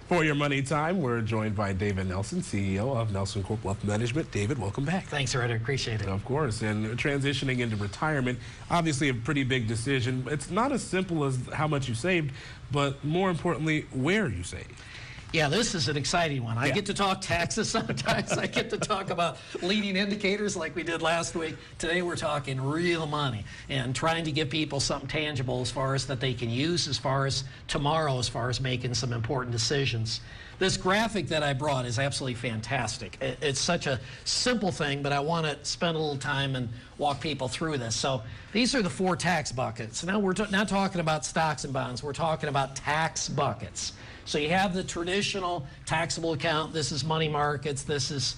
For your money time, we're joined by David Nelson, CEO of Nelson Corp Wealth Management. David, welcome back. Thanks, Ryder. Appreciate it. Of course. And transitioning into retirement, obviously a pretty big decision. It's not as simple as how much you saved, but more importantly, where you saved. Yeah, this is an exciting one. I Yeah. get to talk taxes sometimes. I get to talk about leading indicators like we did last week. Today we're talking real money and trying to give people something tangible as far as that they can use as far as tomorrow, as far as making some important decisions. This graphic that I brought is absolutely fantastic. It's such a simple thing, but I want to spend a little time and walk people through this. So these are the 4 tax buckets. Now we're not talking about stocks and bonds. We're talking about tax buckets. So you have the traditional taxable account. This is money markets. This is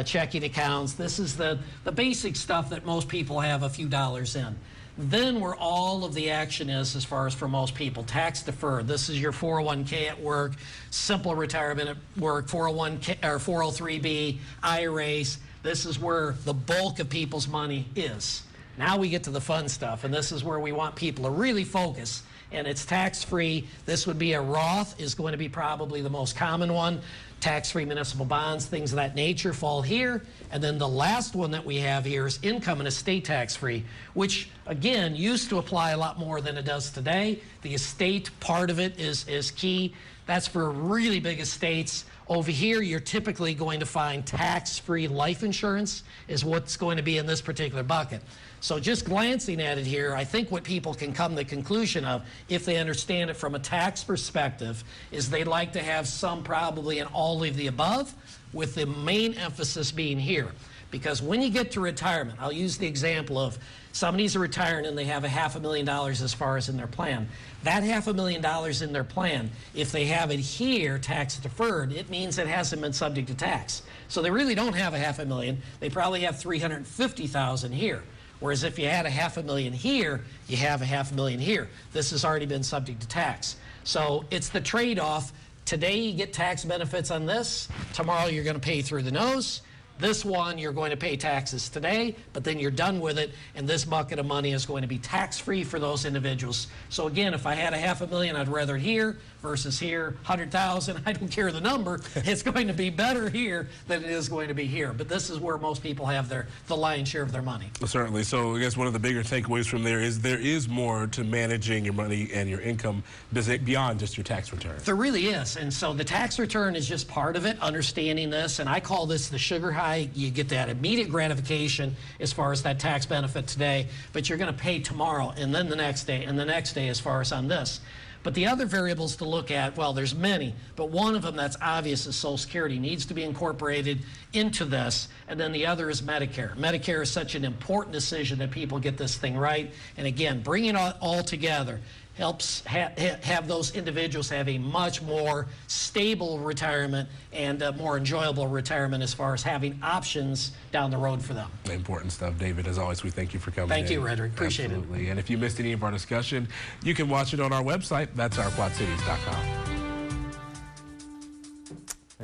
checking accounts. This is the basic stuff that most people have a few dollars in. Then where all of the action is, as far as for most people, tax deferred. This is your 401k at work, simple retirement at work, 401k or 403b, IRAs. This is where the bulk of people's money is. Now we get to the fun stuff, and this is where we want people to really focus. And it's tax-free. This would be a Roth, is going to be probably the most common one. Tax-free municipal bonds, things of that nature fall here. And then the last one that we have here is income and estate tax-free, which, again, used to apply a lot more than it does today. The estate part of it is key. That's for really big estates. Over here, you're typically going to find tax-free life insurance is what's going to be in this particular bucket. So just glancing at it here, I think what people can come to the conclusion of, if they understand it from a tax perspective, is they'd like to have some probably in all of the above, with the main emphasis being here. Because when you get to retirement, I'll use the example of somebody's retiring and they have $500,000 as far as in their plan. That $500,000 in their plan, if they have it here tax deferred, it means it hasn't been subject to tax. So they really don't have $500,000. They probably have $350,000 here. Whereas if you had $500,000 here, you have $500,000 here. This has already been subject to tax. So it's the trade-off. Today you get tax benefits on this. Tomorrow you're going to pay through the nose. This one, you're going to pay taxes today, but then you're done with it, and this bucket of money is going to be tax-free for those individuals. So again, if I had $500,000, I'd rather it here versus here. 100,000, I don't care the number. It's going to be better here than it is going to be here. But this is where most people have the lion's share of their money. Well, certainly. So I guess one of the bigger takeaways from there is more to managing your money and your income beyond just your tax return. There really is. And so the tax return is just part of it, understanding this. And I call this the sugar high. You get that immediate gratification as far as that tax benefit today, but you're going to pay tomorrow and then the next day and the next day as far as on this. But the other variables to look at, well, there's many, but one of them that's obvious is Social Security needs to be incorporated into this, and then the other is Medicare. Medicare is such an important decision that people get this thing right, and again, bringing it all together helps have those individuals have a much more stable retirement and a more enjoyable retirement as far as having options down the road for them. Important stuff, David. As always, we thank you for coming in. Thank you, Redrick. Appreciate it. Absolutely. And if you missed any of our discussion, you can watch it on our website. That's ourquadcities.com.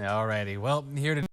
All righty. Well, here to